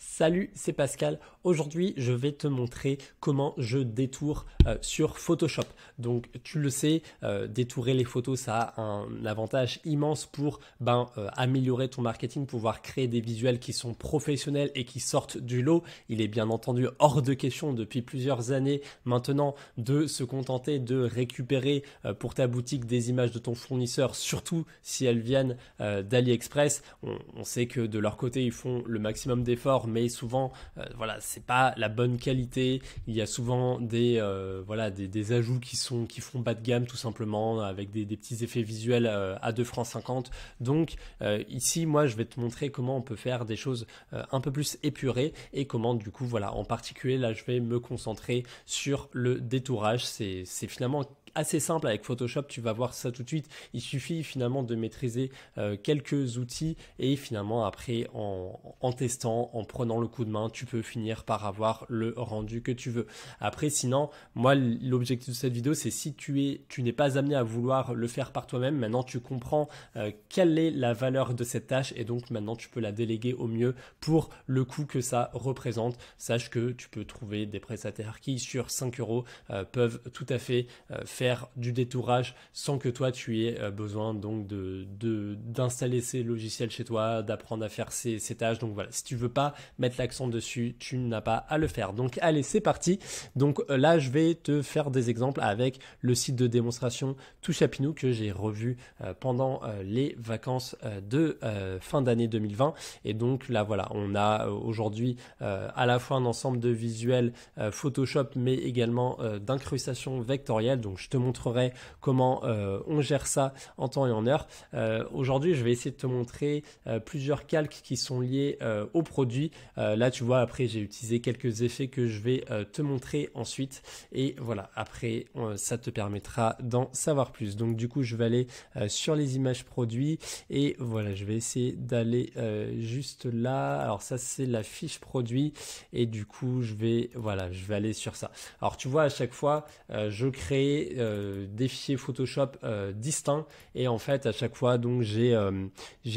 Salut, c'est Pascal. Aujourd'hui, je vais te montrer comment je détourne sur Photoshop. Donc, tu le sais, détourer les photos, ça a un avantage immense pour améliorer ton marketing, pouvoir créer des visuels qui sont professionnels et qui sortent du lot. Il est bien entendu hors de question depuis plusieurs années maintenant de se contenter de récupérer pour ta boutique des images de ton fournisseur, surtout si elles viennent d'AliExpress. On sait que de leur côté, ils font le maximum d'efforts, mais souvent, c'est pas la bonne qualité. Il y a souvent des ajouts qui font bas de gamme tout simplement, avec des petits effets visuels à 2 francs 50. Donc ici, moi, je vais te montrer comment on peut faire des choses un peu plus épurées et comment du coup, en particulier, là, je vais me concentrer sur le détourage. C'est finalement assez simple avec Photoshop, tu vas voir ça tout de suite. Il suffit finalement de maîtriser quelques outils et finalement après en testant, en prenant le coup de main, tu peux finir par avoir le rendu que tu veux. Après sinon, moi l'objectif de cette vidéo c'est si tu n'es pas amené à vouloir le faire par toi-même, maintenant tu comprends quelle est la valeur de cette tâche et donc maintenant tu peux la déléguer au mieux pour le coût que ça représente. Sache que tu peux trouver des prestataires qui sur 5 euros peuvent tout à fait faire du détourage sans que toi tu aies besoin donc d'installer ces logiciels chez toi, d'apprendre à faire ces tâches. Donc voilà, si tu veux pas mettre l'accent dessus, tu n'as pas à le faire. Donc allez, c'est parti. Donc là, je vais te faire des exemples avec le site de démonstration Touchapinou que j'ai revu pendant les vacances de fin d'année 2020. Et donc là, voilà, on a aujourd'hui à la fois un ensemble de visuels Photoshop, mais également d'incrustation vectorielle. Donc je te montrerai comment on gère ça en temps et en heure. Aujourd'hui, je vais essayer de te montrer plusieurs calques qui sont liés au produit. Là, tu vois, après, j'ai utilisé quelques effets que je vais te montrer ensuite. Et voilà, après, ça te permettra d'en savoir plus. Donc, du coup, je vais aller sur les images produits. Et voilà, je vais essayer d'aller juste là. Alors, ça, c'est la fiche produit. Et du coup, je vais aller sur ça. Alors, tu vois, à chaque fois, je crée des fichiers Photoshop distincts et en fait à chaque fois donc j'ai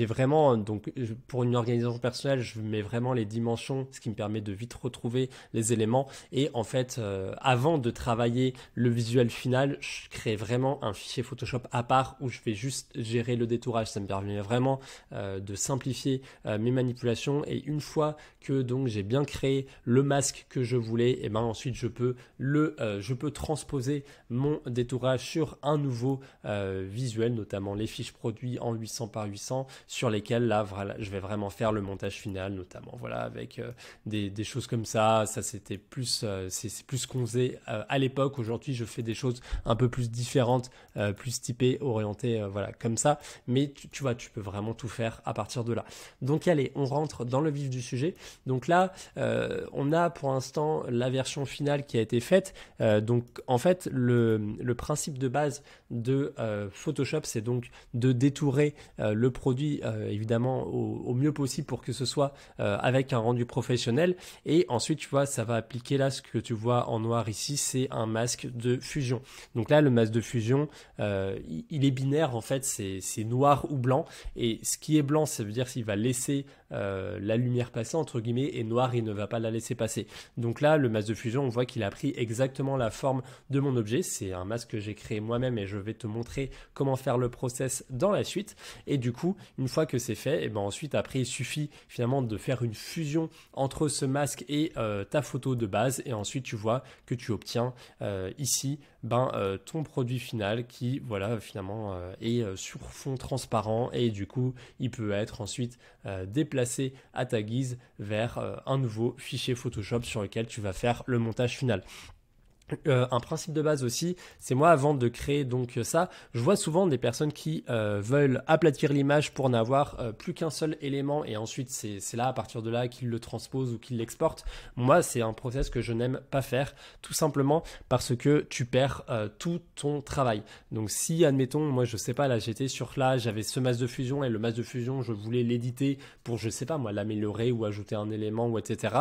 vraiment donc pour une organisation personnelle je mets vraiment les dimensions, ce qui me permet de vite retrouver les éléments et en fait avant de travailler le visuel final, je crée vraiment un fichier Photoshop à part où je vais juste gérer le détourage. Ça me permet vraiment de simplifier mes manipulations et une fois que donc j'ai bien créé le masque que je voulais, et ben ensuite je peux transposer mon détourage sur un nouveau visuel, notamment les fiches produits en 800 par 800 sur lesquelles là je vais vraiment faire le montage final, notamment avec des choses comme ça. Ça c'était plus c'est plus ce qu'on faisait à l'époque. Aujourd'hui je fais des choses un peu plus différentes, plus typées, orientées comme ça, mais tu vois, tu peux vraiment tout faire à partir de là. Donc allez, on rentre dans le vif du sujet. Donc là on a pour l'instant la version finale qui a été faite. Donc en fait le principe de base de Photoshop, c'est donc de détourer le produit évidemment au mieux possible pour que ce soit avec un rendu professionnel. Et ensuite, tu vois, ça va appliquer là ce que tu vois en noir ici, c'est un masque de fusion. Donc là, le masque de fusion, il est binaire en fait, c'est noir ou blanc. Et ce qui est blanc, ça veut dire qu'il va laisser la lumière passer entre guillemets, et noir, il ne va pas la laisser passer. Donc là, le masque de fusion, on voit qu'il a pris exactement la forme de mon objet. C'est un masque que j'ai créé moi-même et je vais te montrer comment faire le process dans la suite. Et du coup, une fois que c'est fait, et ben ensuite après il suffit finalement de faire une fusion entre ce masque et ta photo de base, et ensuite tu vois que tu obtiens ici ton produit final qui finalement est sur fond transparent, et du coup il peut être ensuite déplacé à ta guise vers un nouveau fichier Photoshop sur lequel tu vas faire le montage final. Un principe de base aussi, c'est moi avant de créer donc ça, je vois souvent des personnes qui veulent aplatir l'image pour n'avoir plus qu'un seul élément, et ensuite c'est là à partir de là qu'ils le transposent ou qu'ils l'exportent. Moi c'est un process que je n'aime pas faire, tout simplement parce que tu perds tout ton travail. Donc si admettons, moi je sais pas, là j'étais sur là, j'avais ce masque de fusion et le masque de fusion je voulais l'éditer pour je sais pas moi l'améliorer ou ajouter un élément ou etc.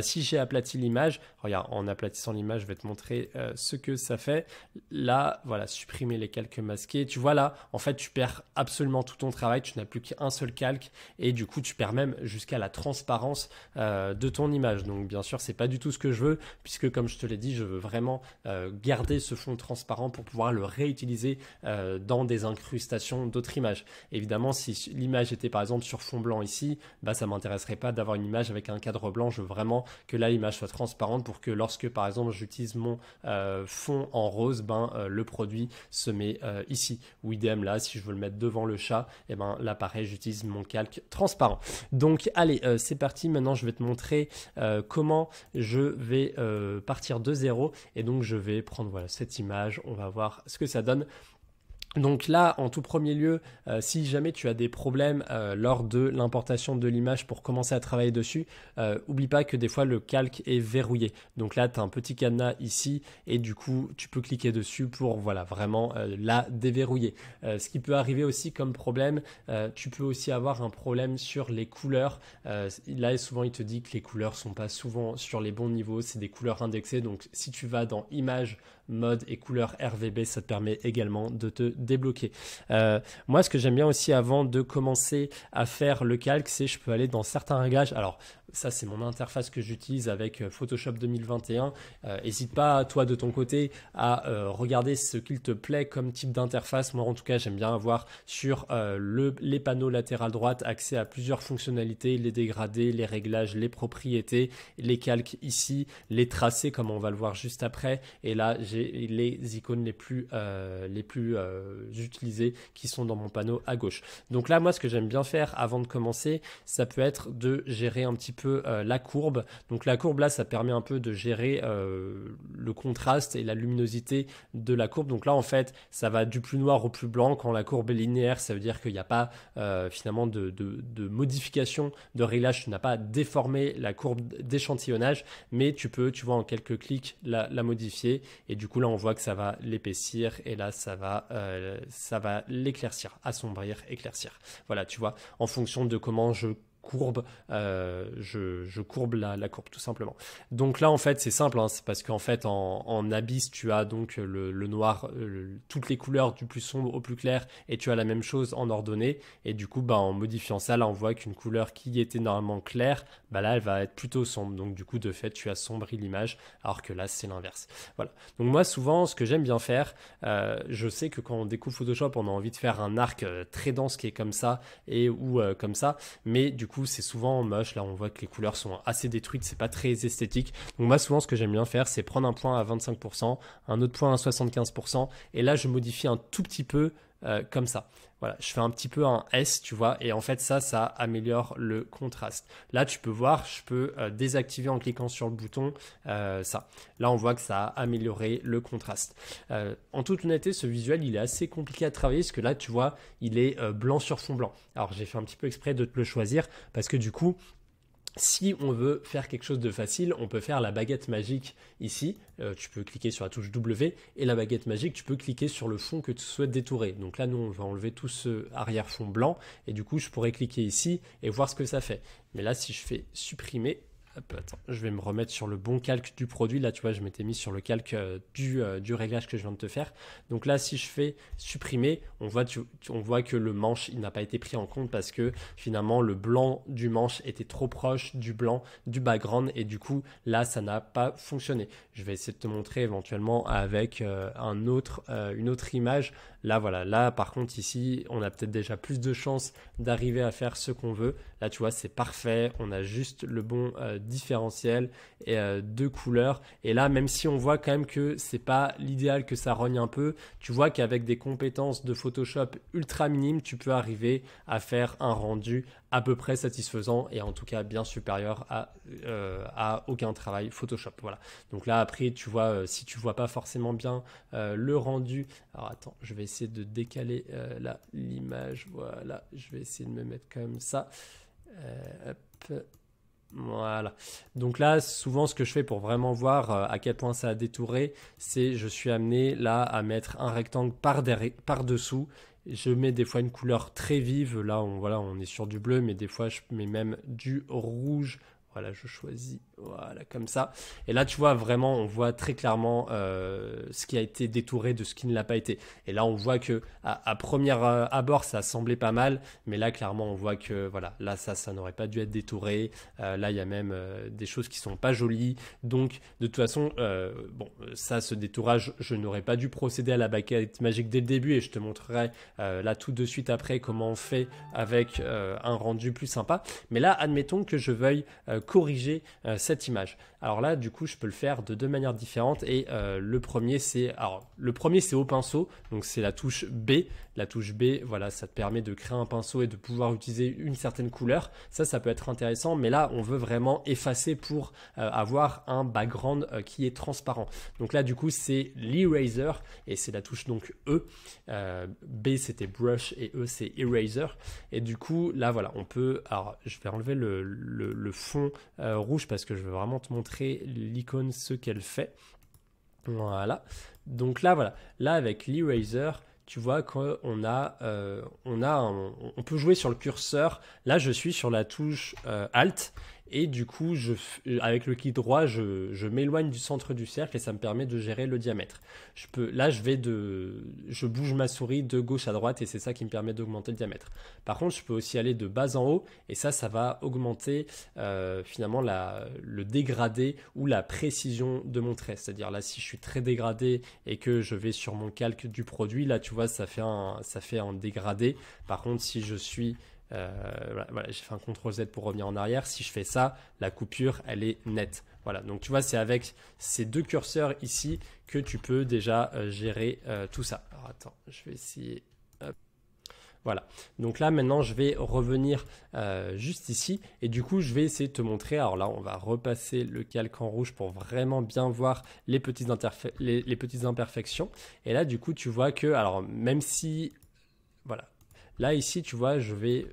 Si j'ai aplati l'image, regarde, en aplatissant l'image je vais te montrer montrer ce que ça fait. Là, voilà, supprimer les calques masqués. Tu vois là, en fait, tu perds absolument tout ton travail. Tu n'as plus qu'un seul calque et du coup, tu perds même jusqu'à la transparence de ton image. Donc, bien sûr, c'est pas du tout ce que je veux puisque, comme je te l'ai dit, je veux vraiment garder ce fond transparent pour pouvoir le réutiliser dans des incrustations d'autres images. Évidemment, si l'image était par exemple sur fond blanc ici, bah, ça m'intéresserait pas d'avoir une image avec un cadre blanc. Je veux vraiment que là, l'image soit transparente pour que lorsque, par exemple, j'utilise mon fond en rose, le produit se met ici. Ou idem là, si je veux le mettre devant le chat, et là, pareil, j'utilise mon calque transparent. Donc, allez, c'est parti. Maintenant, je vais te montrer comment je vais partir de zéro. Et donc, je vais prendre voilà, cette image. On va voir ce que ça donne. Donc là, en tout premier lieu, si jamais tu as des problèmes lors de l'importation de l'image pour commencer à travailler dessus, oublie pas que des fois le calque est verrouillé. Donc là, tu as un petit cadenas ici et du coup, tu peux cliquer dessus pour voilà, vraiment la déverrouiller. Ce qui peut arriver aussi comme problème, tu peux aussi avoir un problème sur les couleurs. Là, souvent, il te dit que les couleurs sont pas souvent sur les bons niveaux, c'est des couleurs indexées. Donc si tu vas dans Images, mode et couleur RVB, ça te permet également de te débloquer. Moi, ce que j'aime bien aussi avant de commencer à faire le calque, c'est je peux aller dans certains réglages. Alors, ça, c'est mon interface que j'utilise avec Photoshop 2021. N'hésite pas, toi, de ton côté, à regarder ce qu'il te plaît comme type d'interface. Moi, en tout cas, j'aime bien avoir sur les panneaux latéral droite accès à plusieurs fonctionnalités, les dégradés, les réglages, les propriétés, les calques ici, les tracés, comme on va le voir juste après. Et là, j'ai les icônes les plus utilisées qui sont dans mon panneau à gauche. Donc là, moi, ce que j'aime bien faire avant de commencer, ça peut être de gérer un petit peu la courbe. Donc la courbe là, ça permet un peu de gérer le contraste et la luminosité de la courbe. Donc là, en fait, ça va du plus noir au plus blanc. Quand la courbe est linéaire, ça veut dire qu'il n'y a pas finalement de modification de réglage. Tu n'as pas déformé la courbe d'échantillonnage, mais tu peux, tu vois, en quelques clics la modifier. Et du coup, là, on voit que ça va l'épaissir et là, ça va l'éclaircir, assombrir, éclaircir. Voilà, tu vois, en fonction de comment je courbe, je courbe la courbe tout simplement. Donc là en fait c'est simple, hein, c'est parce qu'en fait en abysse tu as donc le noir, toutes les couleurs du plus sombre au plus clair et tu as la même chose en ordonnée et du coup en modifiant ça là on voit qu'une couleur qui était normalement claire, là elle va être plutôt sombre, donc du coup de fait tu assombris l'image alors que là c'est l'inverse. Voilà, donc moi souvent ce que j'aime bien faire, je sais que quand on découvre Photoshop on a envie de faire un arc très dense qui est comme ça ou comme ça, mais du coup c'est souvent moche. Là on voit que les couleurs sont assez détruites, c'est pas très esthétique. Donc moi souvent ce que j'aime bien faire c'est prendre un point à 25%, un autre point à 75% et là je modifie un tout petit peu comme ça. Voilà, je fais un petit peu un S, tu vois, et en fait ça améliore le contraste. Là tu peux voir, je peux désactiver en cliquant sur le bouton ça. Là on voit que ça a amélioré le contraste. En toute honnêteté, ce visuel il est assez compliqué à travailler parce que là tu vois, il est blanc sur fond blanc. Alors j'ai fait un petit peu exprès de te le choisir parce que du coup, si on veut faire quelque chose de facile, on peut faire la baguette magique ici. Tu peux cliquer sur la touche W et la baguette magique, tu peux cliquer sur le fond que tu souhaites détourer. Donc là, nous, on va enlever tout ce arrière-fond blanc et du coup, je pourrais cliquer ici et voir ce que ça fait. Mais là, si je fais supprimer, hop, attends, je vais me remettre sur le bon calque du produit. Là, tu vois, je m'étais mis sur le calque du réglage que je viens de te faire. Donc là, si je fais supprimer, on voit que le manche, il n'a pas été pris en compte parce que finalement, le blanc du manche était trop proche du blanc du background et du coup, là, ça n'a pas fonctionné. Je vais essayer de te montrer éventuellement avec une autre image. Là, voilà. Là, par contre, ici, on a peut-être déjà plus de chances d'arriver à faire ce qu'on veut. Là, tu vois, c'est parfait. On a juste le bon différentiel et de couleurs. Et là, même si on voit quand même que c'est pas l'idéal, que ça rogne un peu, tu vois qu'avec des compétences de Photoshop ultra minimes, tu peux arriver à faire un rendu à peu près satisfaisant et en tout cas bien supérieur à aucun travail Photoshop. Voilà. Donc là, après, tu vois, si tu vois pas forcément bien le rendu, alors attends, je vais essayer de décaler l'image. Voilà, je vais essayer de me mettre comme ça. Hop. Voilà. Donc là, souvent, ce que je fais pour vraiment voir à quel point ça a détouré, c'est je suis amené là à mettre un rectangle par-dessous. Je mets des fois une couleur très vive. Là, on est sur du bleu, mais des fois, je mets même du rouge. Voilà, je choisis. Voilà, comme ça. Et là, tu vois, vraiment, on voit très clairement ce qui a été détouré de ce qui ne l'a pas été. Et là, on voit que à premier abord, ça semblait pas mal, mais là, clairement, on voit que voilà, là, ça n'aurait pas dû être détouré. Là, il y a même des choses qui sont pas jolies. Donc, de toute façon, bon, ça, ce détourage, je n'aurais pas dû procéder à la baguette magique dès le début, et je te montrerai là tout de suite après comment on fait avec un rendu plus sympa. Mais là, admettons que je veuille corriger cette image. Alors là, du coup, je peux le faire de deux manières différentes. Et le premier, c'est au pinceau. Donc c'est la touche B. La touche B, voilà, ça te permet de créer un pinceau et de pouvoir utiliser une certaine couleur. Ça peut être intéressant. Mais là, on veut vraiment effacer pour avoir un background qui est transparent. Donc là, du coup, c'est l'eraser et c'est la touche donc E. B, c'était brush et E, c'est eraser. Et du coup, là, voilà, on peut. Alors, je vais enlever le fond rouge parce que je veux vraiment te montrer l'icône, ce qu'elle fait. Voilà. Donc là, voilà. Là, avec l'eraser, tu vois qu'on a, on peut jouer sur le curseur. Là, je suis sur la touche Alt. Et du coup, avec le clic droit, je m'éloigne du centre du cercle et ça me permet de gérer le diamètre. Là, je bouge ma souris de gauche à droite et c'est ça qui me permet d'augmenter le diamètre. Par contre, je peux aussi aller de bas en haut et ça va augmenter finalement le dégradé ou la précision de mon trait. C'est-à-dire là, si je suis très dégradé et que je vais sur mon calque du produit, là, tu vois, ça fait un dégradé. Par contre, si je suis voilà, j'ai fait un CTRL-Z pour revenir en arrière. Si je fais ça, la coupure, elle est nette. Voilà, donc tu vois, c'est avec ces deux curseurs ici que tu peux déjà gérer tout ça. Alors attends, je vais essayer. Hop. Voilà, donc là maintenant je vais revenir juste ici et du coup je vais essayer de te montrer. Alors là on va repasser le calque en rouge pour vraiment bien voir les petites imperfections. Et là du coup tu vois que, alors même si, voilà, là, ici, tu vois, je vais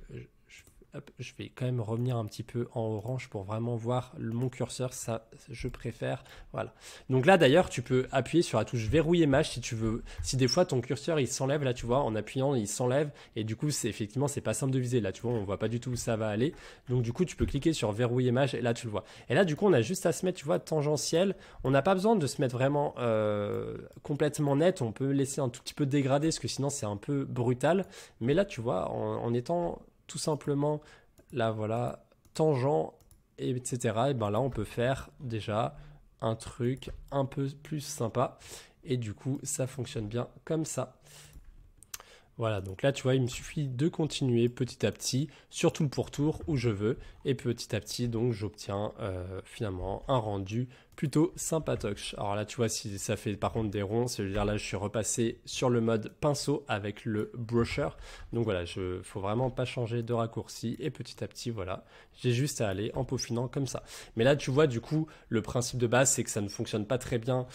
quand même revenir un petit peu en orange pour vraiment voir mon curseur. Ça, je préfère. Voilà. Donc là, d'ailleurs, tu peux appuyer sur la touche verrouiller image si tu veux. Si des fois, ton curseur, il s'enlève, là, tu vois, en appuyant, il s'enlève. Et du coup, effectivement, c'est pas simple de viser. Là, tu vois, on voit pas du tout où ça va aller. Donc, du coup, tu peux cliquer sur verrouiller image et là, tu le vois. Et là, du coup, on a juste à se mettre, tu vois, tangentiel. On n'a pas besoin de se mettre vraiment complètement net. On peut laisser un tout petit peu dégradé parce que sinon, c'est un peu brutal. Mais là, tu vois, en étant tout simplement là, voilà, tangent, etc. Et ben là, on peut faire déjà un truc un peu plus sympa. Et du coup, ça fonctionne bien comme ça. Voilà, donc là, tu vois, il me suffit de continuer petit à petit sur tout le pourtour où je veux. Et petit à petit, donc, j'obtiens finalement un rendu plutôt sympatoche. Alors là, tu vois, si ça fait par contre des ronds, c'est-à-dire là, je suis repassé sur le mode pinceau avec le brusher. Donc voilà, faut vraiment pas changer de raccourci. Et petit à petit, voilà, j'ai juste à aller en peaufinant comme ça. Mais là, tu vois, du coup, le principe de base, c'est que ça ne fonctionne pas très bien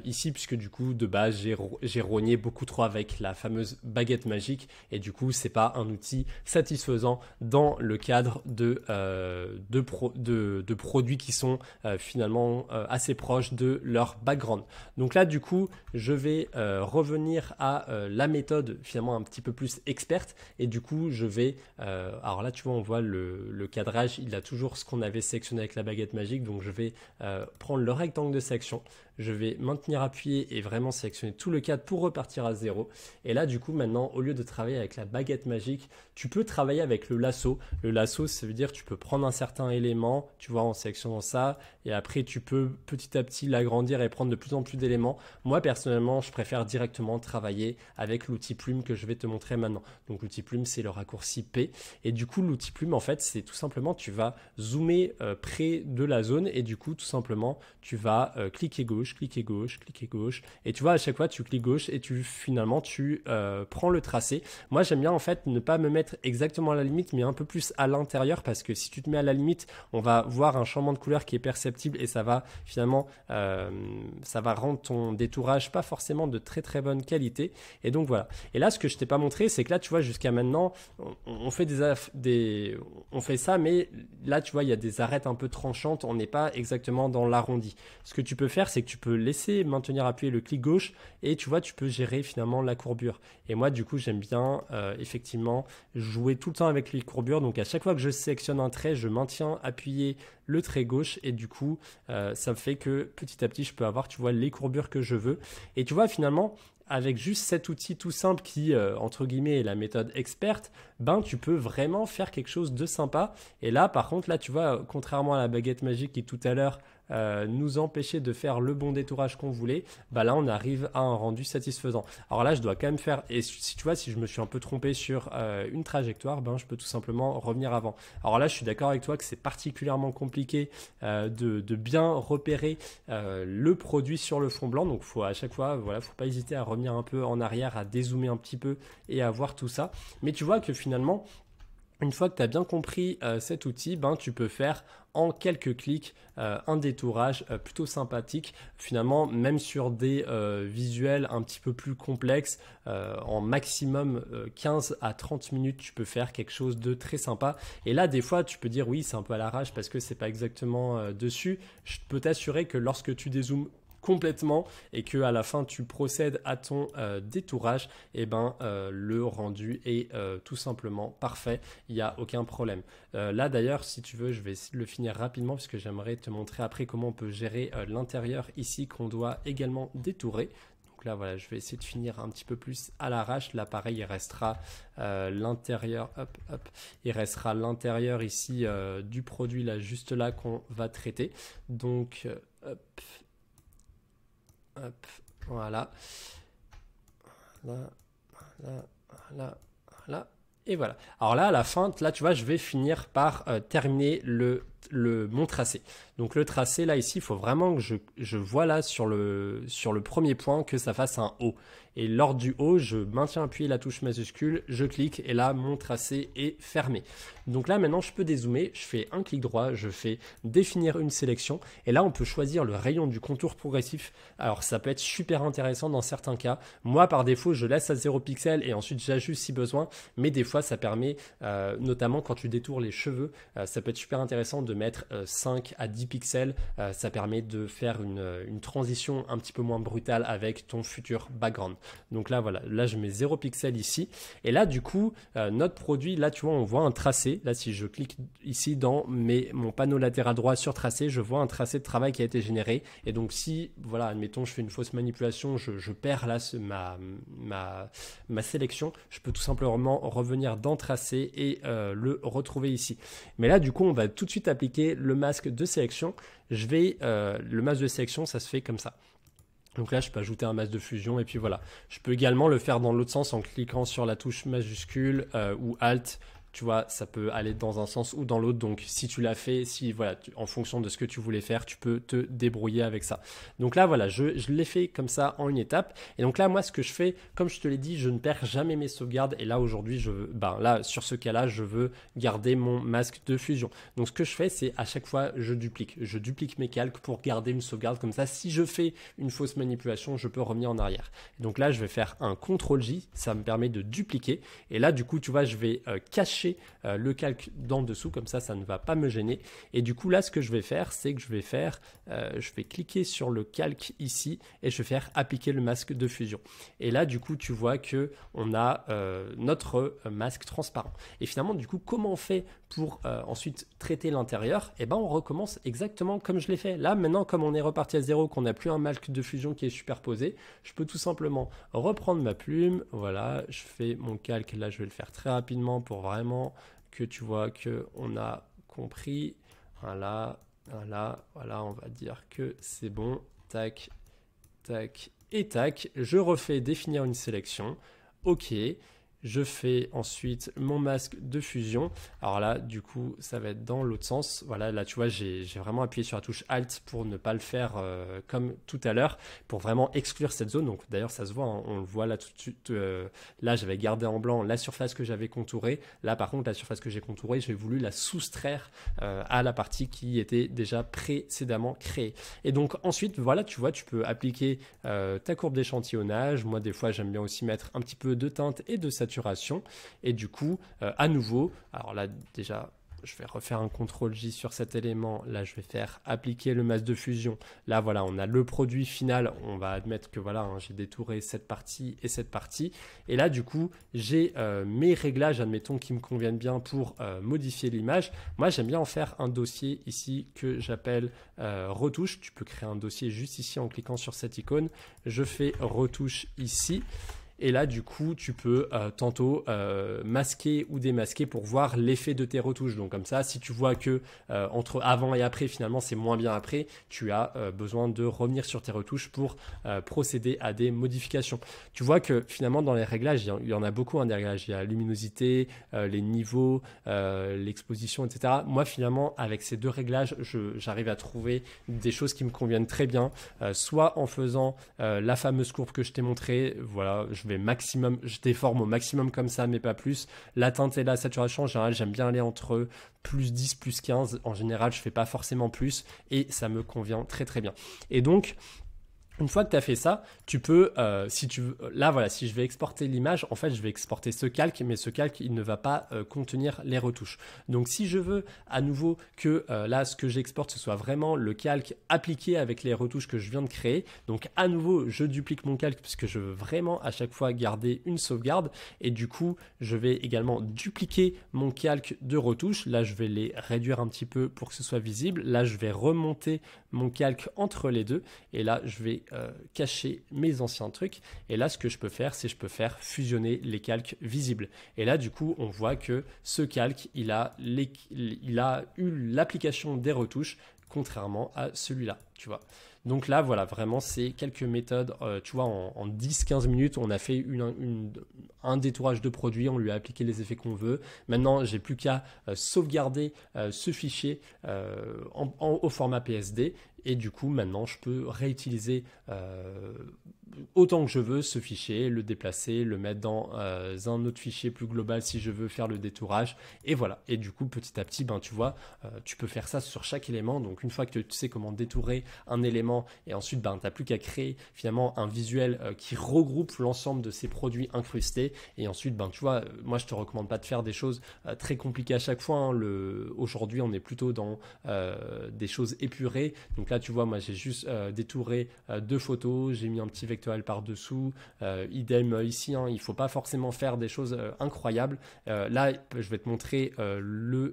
ici, puisque du coup, de base, j'ai rogné beaucoup trop avec la fameuse baguette magique. Et du coup, c'est pas un outil satisfaisant dans le cadre de produits qui sont finalement assez proches de leur background. Donc là, du coup, je vais revenir à la méthode finalement un petit peu plus experte. Et du coup, je vais... alors là, tu vois, on voit le cadrage. Il a toujours ce qu'on avait sélectionné avec la baguette magique. Donc, je vais prendre le rectangle de sélection. Je vais maintenir appuyé et vraiment sélectionner tout le cadre pour repartir à zéro. Et là, du coup, maintenant, au lieu de travailler avec la baguette magique, tu peux travailler avec le lasso. Le lasso, ça veut dire que tu peux prendre un certain élément, tu vois, en sélectionnant ça, et après, tu peux petit à petit l'agrandir et prendre de plus en plus d'éléments. Moi, personnellement, je préfère directement travailler avec l'outil plume que je vais te montrer maintenant. Donc, l'outil plume, c'est le raccourci P. Et du coup, l'outil plume, en fait, c'est tout simplement, tu vas zoomer près de la zone et du coup, tout simplement, tu vas cliquer gauche, cliquer gauche, cliquer gauche. Et tu vois, à chaque fois, tu cliques gauche et finalement, tu prends le tracé. Moi, j'aime bien, en fait, ne pas me mettre exactement à la limite, mais un peu plus à l'intérieur parce que si tu te mets à la limite, on va voir un changement de couleur qui est perceptible et ça va finalement, ça va rendre ton détourage pas forcément de très très bonne qualité. Et donc, voilà. Et là, ce que je t'ai pas montré, c'est que là, tu vois, jusqu'à maintenant, on fait on fait ça, mais là, tu vois, il y a des arêtes un peu tranchantes. On n'est pas exactement dans l'arrondi. Ce que tu peux faire, c'est que tu peux laisser maintenir appuyé le clic gauche et tu vois, tu peux gérer finalement la courbure. Et moi, du coup, j'aime bien effectivement jouer tout le temps avec les courbures. Donc, à chaque fois que je sélectionne un trait, je maintiens appuyé le trait gauche et du coup, ça fait que petit à petit, je peux avoir, tu vois, les courbures que je veux. Et tu vois, finalement, avec juste cet outil tout simple qui, entre guillemets, est la méthode experte, ben tu peux vraiment faire quelque chose de sympa. Et là, par contre, là, tu vois, contrairement à la baguette magique qui tout à l'heure nous empêchait de faire le bon détourage qu'on voulait, bah là, on arrive à un rendu satisfaisant. Alors là, je dois quand même faire, et si tu vois, si je me suis un peu trompé sur une trajectoire, ben je peux tout simplement revenir avant. Alors là, je suis d'accord avec toi que c'est particulièrement compliqué de bien repérer le produit sur le fond blanc. Donc, faut à chaque fois, voilà, faut pas hésiter à revenir un peu en arrière, à dézoomer un petit peu et à voir tout ça. Mais tu vois que finalement, une fois que tu as bien compris cet outil, ben, tu peux faire en quelques clics un détourage plutôt sympathique. Finalement, même sur des visuels un petit peu plus complexes, en maximum 15 à 30 minutes, tu peux faire quelque chose de très sympa. Et là, des fois, tu peux dire oui, c'est un peu à l'arrache parce que c'est pas exactement dessus. Je peux t'assurer que lorsque tu dézoomes complètement et que à la fin tu procèdes à ton détourage, et ben le rendu est tout simplement parfait, il n'y a aucun problème. Là d'ailleurs, si tu veux, je vais essayer de le finir rapidement puisque j'aimerais te montrer après comment on peut gérer l'intérieur ici qu'on doit également détourer. Donc là voilà, je vais essayer de finir un petit peu plus à l'arrache. Là pareil, il restera l'intérieur, il restera l'intérieur ici du produit là, juste là qu'on va traiter. Donc hop, hop, voilà. Là, là, là, là. Et voilà. Alors là, à la fin, là, tu vois, je vais finir par terminer mon tracé. Donc le tracé, là, ici, il faut vraiment que je vois là sur le premier point que ça fasse un O. Et lors du O, je maintiens appuyé la touche majuscule, je clique et là, mon tracé est fermé. Donc là, maintenant, je peux dézoomer. Je fais un clic droit, je fais définir une sélection. Et là, on peut choisir le rayon du contour progressif. Alors, ça peut être super intéressant dans certains cas. Moi, par défaut, je laisse à 0 pixels et ensuite j'ajuste si besoin. Mais des fois, ça permet, notamment quand tu détours les cheveux, ça peut être super intéressant de mettre 5 à 10 pixels. Ça permet de faire une transition un petit peu moins brutale avec ton futur background. Donc là, voilà, là, je mets 0 pixels ici. Et là, du coup, notre produit, là, tu vois, on voit un tracé. Là, si je clique ici dans mon panneau latéral droit sur tracé, je vois un tracé de travail qui a été généré. Et donc, si, voilà, admettons, je fais une fausse manipulation, je perds là ma sélection, je peux tout simplement revenir dans tracé et le retrouver ici. Mais là, du coup, on va tout de suite appliquer le masque de sélection. Le masque de sélection, ça se fait comme ça. Donc là, je peux ajouter un masque de fusion et puis voilà. Je peux également le faire dans l'autre sens en cliquant sur la touche majuscule ou Alt. Tu vois, ça peut aller dans un sens ou dans l'autre. Donc, si tu l'as fait, voilà, en fonction de ce que tu voulais faire, tu peux te débrouiller avec ça. Donc là, voilà, je l'ai fait comme ça en une étape. Et donc là, moi, ce que je fais, comme je te l'ai dit, je ne perds jamais mes sauvegardes. Et là, aujourd'hui, là, sur ce cas-là, je veux garder mon masque de fusion. Donc, ce que je fais, c'est à chaque fois, je duplique mes calques pour garder une sauvegarde. Comme ça, si je fais une fausse manipulation, je peux revenir en arrière. Et donc là, je vais faire un CTRL-J. Ça me permet de dupliquer. Et là, du coup, tu vois, je vais cacher le calque d'en dessous, comme ça ne va pas me gêner. Et du coup là, ce que je vais faire, c'est que je vais cliquer sur le calque ici et je vais faire appliquer le masque de fusion. Et là, du coup, tu vois que on a notre masque transparent. Et finalement, du coup, comment on fait pour ensuite traiter l'intérieur? Et ben, on recommence exactement comme je l'ai fait. Là, maintenant, comme on est reparti à zéro, qu'on n'a plus un masque de fusion qui est superposé, je peux tout simplement reprendre ma plume. Voilà, je fais mon calque. Là, je vais le faire très rapidement pour vraiment que tu vois que on a compris. Voilà, on va dire que c'est bon. Tac, tac et tac. Je refais définir une sélection. OK. Je fais ensuite mon masque de fusion. Alors là, du coup, ça va être dans l'autre sens. Voilà, là, tu vois, j'ai vraiment appuyé sur la touche Alt pour ne pas le faire comme tout à l'heure, pour vraiment exclure cette zone. Donc d'ailleurs, ça se voit, hein, on le voit là tout de suite. Là, j'avais gardé en blanc la surface que j'avais contourée. Là, par contre, la surface que j'ai contourée, j'ai voulu la soustraire à la partie qui était déjà précédemment créée. Et donc ensuite, voilà, tu vois, tu peux appliquer ta courbe d'échantillonnage. Moi, des fois, j'aime bien aussi mettre un petit peu de teinte et de saturation. Et du coup, à nouveau, alors là déjà, je vais refaire un CTRL-J sur cet élément. Là, je vais faire appliquer le masque de fusion. Là, voilà, on a le produit final. On va admettre que voilà, hein, j'ai détouré cette partie et cette partie. Et là, du coup, j'ai mes réglages, admettons, qui me conviennent bien pour modifier l'image. Moi, j'aime bien en faire un dossier ici que j'appelle retouche. Tu peux créer un dossier juste ici en cliquant sur cette icône. Je fais retouche ici. Et là, du coup, tu peux tantôt masquer ou démasquer pour voir l'effet de tes retouches. Donc comme ça, si tu vois que entre avant et après, finalement, c'est moins bien après, tu as besoin de revenir sur tes retouches pour procéder à des modifications. Tu vois que finalement, dans les réglages, il y en a beaucoup, hein, des réglages. Il y a la luminosité, les niveaux, l'exposition, etc. Moi, finalement, avec ces deux réglages, j'arrive à trouver des choses qui me conviennent très bien, soit en faisant la fameuse courbe que je t'ai montrée. Voilà, je déforme au maximum comme ça, mais pas plus. La teinte et la saturation, en général, j'aime bien aller entre plus 10, plus 15. En général, je fais pas forcément plus et ça me convient très très bien. Et donc, une fois que tu as fait ça, tu peux, si tu veux, là voilà, si je vais exporter l'image, en fait, je vais exporter ce calque, mais ce calque, il ne va pas contenir les retouches. Donc, si je veux à nouveau que là, ce que j'exporte, ce soit vraiment le calque appliqué avec les retouches que je viens de créer, donc à nouveau, je duplique mon calque puisque je veux vraiment à chaque fois garder une sauvegarde. Et du coup, je vais également dupliquer mon calque de retouches. Là, je vais les réduire un petit peu pour que ce soit visible. Là, je vais remonter mon calque entre les deux. Et là, je vais cacher mes anciens trucs. Et là, ce que je peux faire, c'est je peux faire fusionner les calques visibles. Et là, du coup, on voit que ce calque, il a eu l'application des retouches, contrairement à celui-là, tu vois. Donc là, voilà, vraiment, c'est quelques méthodes. Tu vois, en 10-15 minutes, on a fait un détourage de produit, on lui a appliqué les effets qu'on veut. Maintenant, j'ai plus qu'à sauvegarder ce fichier au format PSD. Et du coup, maintenant, je peux réutiliser autant que je veux ce fichier, le déplacer, le mettre dans un autre fichier plus global si je veux faire le détourage. Et voilà. Et du coup, petit à petit, ben, tu vois, tu peux faire ça sur chaque élément. Donc, une fois que tu sais comment détourer un élément et ensuite, ben, tu n'as plus qu'à créer finalement un visuel qui regroupe l'ensemble de ces produits incrustés. Et ensuite, ben, tu vois, moi, je te recommande pas de faire des choses très compliquées à chaque fois. Hein. Aujourd'hui, on est plutôt dans des choses épurées. Donc là, tu vois, moi, j'ai juste détouré deux photos. J'ai mis un petit vectoriel par-dessous. Idem ici, hein, il ne faut pas forcément faire des choses incroyables. Là, je vais te montrer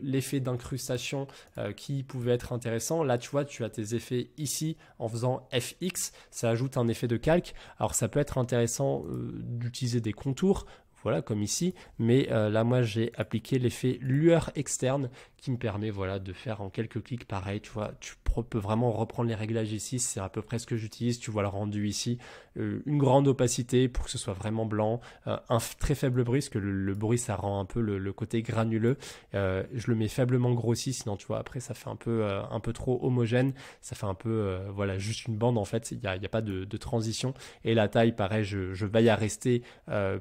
l'effet d'incrustation qui pouvait être intéressant. Là, tu vois, tu as tes effets ici en faisant FX. Ça ajoute un effet de calque. Alors, ça peut être intéressant d'utiliser des contours. Voilà, comme ici, mais là, moi, j'ai appliqué l'effet lueur externe qui me permet, voilà, de faire en quelques clics pareil. Tu vois, tu peux vraiment reprendre les réglages ici, c'est à peu près ce que j'utilise. Tu vois le rendu ici, une grande opacité pour que ce soit vraiment blanc, un très faible bruit, parce que le bruit, ça rend un peu le côté granuleux. Je le mets faiblement grossi, sinon, tu vois, après, ça fait un peu trop homogène. Ça fait un peu, voilà, juste une bande, en fait. Il n'y a pas de transition. Et la taille, pareil, je veille à rester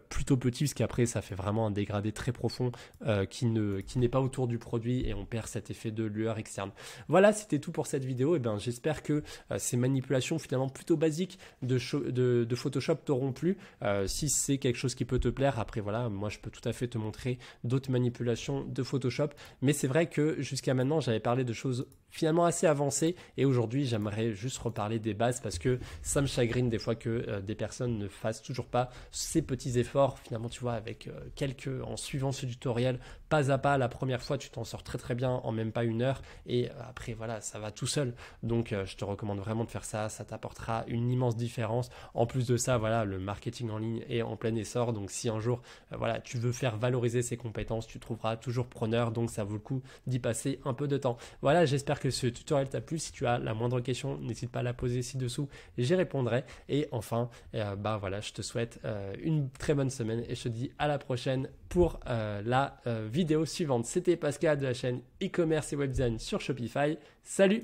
plutôt petit, parce qu'après, ça fait vraiment un dégradé très profond qui n'est pas autour du produit et on perd cet effet de lueur externe. Voilà, c'était tout pour cette vidéo. Et ben, j'espère que ces manipulations finalement plutôt basiques de Photoshop t'auront plu. Si c'est quelque chose qui peut te plaire, après voilà, moi je peux tout à fait te montrer d'autres manipulations de Photoshop. Mais c'est vrai que jusqu'à maintenant, j'avais parlé de choses finalement assez avancées et aujourd'hui, j'aimerais juste reparler des bases parce que ça me chagrine des fois que des personnes ne fassent toujours pas ces petits efforts. Finalement, tu vois, avec en suivant ce tutoriel pas à pas, la première fois, tu t'en sors très très bien en même pas une heure et après voilà, ça va tout seul. Donc je te recommande vraiment de faire ça, ça t'apportera une immense différence. En plus de ça, voilà, le marketing en ligne est en plein essor, donc si un jour voilà, tu veux faire valoriser ces compétences, tu trouveras toujours preneur, donc ça vaut le coup d'y passer un peu de temps. Voilà, j'espère que ce tutoriel t'a plu. Si tu as la moindre question, n'hésite pas à la poser ci-dessous, j'y répondrai. Et enfin, bah voilà, je te souhaite une très bonne semaine et je te dis à la prochaine pour la vidéo suivante. C'était Pascal de la chaîne e-commerce et web design sur Shopify. Salut!